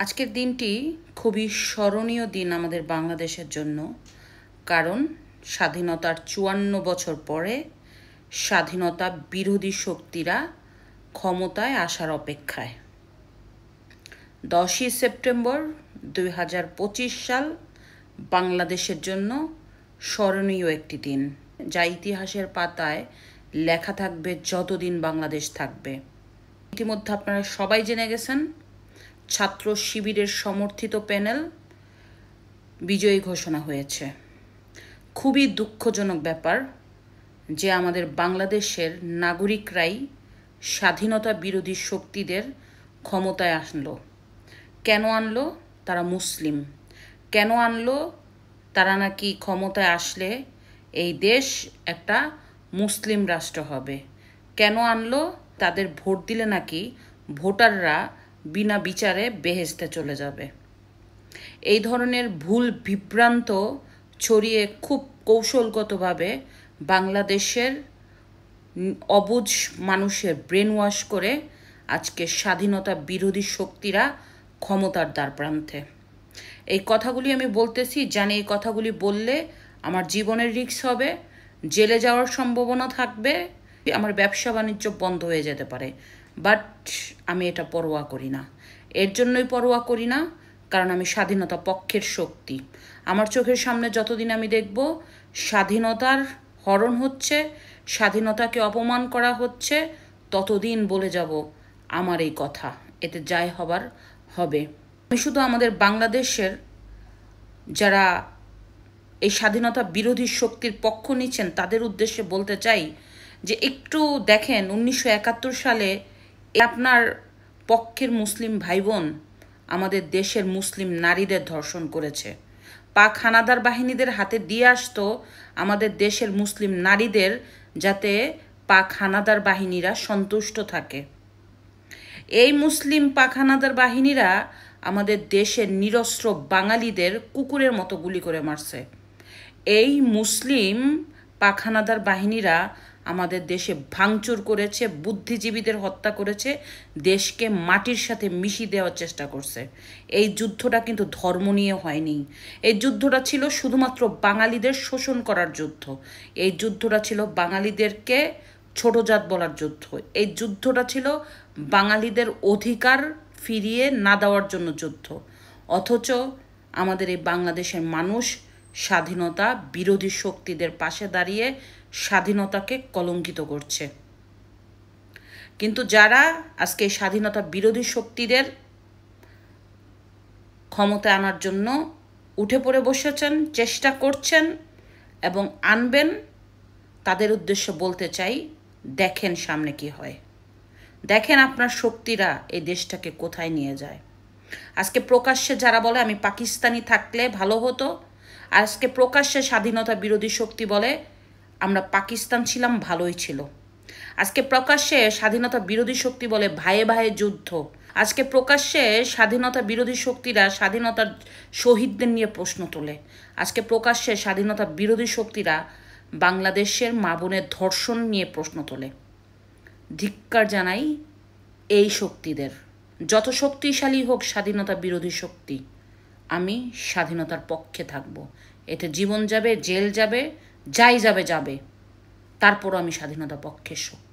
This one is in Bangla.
আজকের দিনটি খুবই স্মরণীয় দিন আমাদের বাংলাদেশের জন্য, কারণ স্বাধীনতার ৫৪ বছর পরে স্বাধীনতা বিরোধী শক্তিরা ক্ষমতায় আসার অপেক্ষায়। ১০ই সেপ্টেম্বর ২০২৫ সাল বাংলাদেশের জন্য স্মরণীয় একটি দিন, যা ইতিহাসের পাতায় লেখা থাকবে যতদিন বাংলাদেশ থাকবে। ইতিমধ্যে আপনারা সবাই জেনে গেছেন, ছাত্র শিবিরের সমর্থিত প্যানেল বিজয়ী ঘোষণা হয়েছে। খুবই দুঃখজনক ব্যাপার যে আমাদের বাংলাদেশের নাগরিকরাই স্বাধীনতা বিরোধী শক্তিদের ক্ষমতায় আনলো। কেন আনলো? তারা মুসলিম। কেন আনলো? তারা নাকি ক্ষমতায় আসলে এই দেশ একটা মুসলিম রাষ্ট্র হবে। কেন আনলো? তাদের ভোট দিলে নাকি ভোটাররা বিনা বিচারে বেহেশতে চলে যাবে। এই ধরনের ভুল বিভ্রান্ত ছড়িয়ে খুব কৌশলগতভাবে বাংলাদেশের অবুঝ মানুষের ব্রেন ওয়াশ করে আজকে স্বাধীনতা বিরোধী শক্তিরা ক্ষমতার দ্বারপ্রান্তে। এই কথাগুলি আমি বলতেছি, জানি এই কথাগুলি বললে আমার জীবনের রিস্ক হবে, জেলে যাওয়ার সম্ভাবনা থাকবে, আমার ব্যবসা বাণিজ্য বন্ধ হয়ে যেতে পারে। বাট আমি এটা পরোয়া করি না। এর জন্যই পরোয়া করি না কারণ আমি স্বাধীনতা পক্ষের শক্তি। আমার চোখের সামনে যতদিন আমি দেখব স্বাধীনতার হরণ হচ্ছে, স্বাধীনতাকে অপমান করা হচ্ছে, ততদিন বলে যাব আমার এই কথা, এতে যাই হবার হবে। আমি শুধু আমাদের বাংলাদেশের যারা এই স্বাধীনতা বিরোধী শক্তির পক্ষ নিচ্ছেন তাদের উদ্দেশ্যে বলতে চাই যে একটু দেখেন ১৯৭১ সালে আপনার পক্ষের মুসলিম ভাই বোন আমাদের দেশের মুসলিম নারীদের ধর্ষণ করেছে। পাক হানাদার বাহিনীদের হাতে দিয়ে আসতো আমাদের দেশের মুসলিম নারীদের, যাতে পাক হানাদার বাহিনীরা সন্তুষ্ট থাকে। এই মুসলিম পাক হানাদার বাহিনীরা আমাদের দেশের নিরস্ত্র বাঙালিদের কুকুরের মতো গুলি করে মারছে। এই মুসলিম পাক হানাদার বাহিনীরা আমাদের দেশে ভাঙচুর করেছে, বুদ্ধিজীবীদের হত্যা করেছে, দেশকে মাটির সাথে মিশিয়ে দেওয়ার চেষ্টা করছে। এই যুদ্ধটা কিন্তু ধর্ম নিয়ে হয়নি। এই যুদ্ধটা ছিল শুধুমাত্র বাঙালিদের শোষণ করার যুদ্ধ। এই যুদ্ধটা ছিল বাঙালিদেরকে ছোটজাত বলার যুদ্ধ। এই যুদ্ধটা ছিল বাঙালিদের অধিকার ফিরিয়ে না দেওয়ার জন্য যুদ্ধ। অথচ আমাদের এই বাংলাদেশের মানুষ স্বাধীনতা বিরোধী শক্তিদের পাশে দাঁড়িয়ে স্বাধীনতাকে কলঙ্কিত করছে। কিন্তু যারা আজকে স্বাধীনতা বিরোধী শক্তিদের ক্ষমতায় আনার জন্য উঠে পড়ে বসেছেন, চেষ্টা করছেন এবং আনবেন, তাদের উদ্দেশ্যে বলতে চাই, দেখেন সামনে কি হয়। দেখেন আপনার শক্তিরা এই দেশটাকে কোথায় নিয়ে যায়। আজকে প্রকাশ্যে যারা বলে আমি পাকিস্তানি থাকলে ভালো হতো, আজকে প্রকাশ্যে স্বাধীনতা বিরোধী শক্তি বলে আমরা পাকিস্তান ছিলাম, ভালোই ছিল। আজকে প্রকাশ্যে স্বাধীনতা বিরোধী শক্তি বলে ভাইয়ে ভাইয়ে যুদ্ধ। আজকে প্রকাশ্যে স্বাধীনতা বিরোধী শক্তিরা স্বাধীনতার শহীদদের নিয়ে প্রশ্ন তোলে। আজকে প্রকাশ্যে স্বাধীনতা বিরোধী শক্তিরা বাংলাদেশের মা বোনের ধর্ষণ নিয়ে প্রশ্ন তোলে। ধিক্কার জানাই এই শক্তিদের। যত শক্তিশালী হোক স্বাধীনতা বিরোধী শক্তি, আমি স্বাধীনতার পক্ষে থাকব। এতে জীবন যাবে, জেল যাবে, যাই যাবে যাবে, তারপরও আমি স্বাধীনতা পক্ষের শক্তি।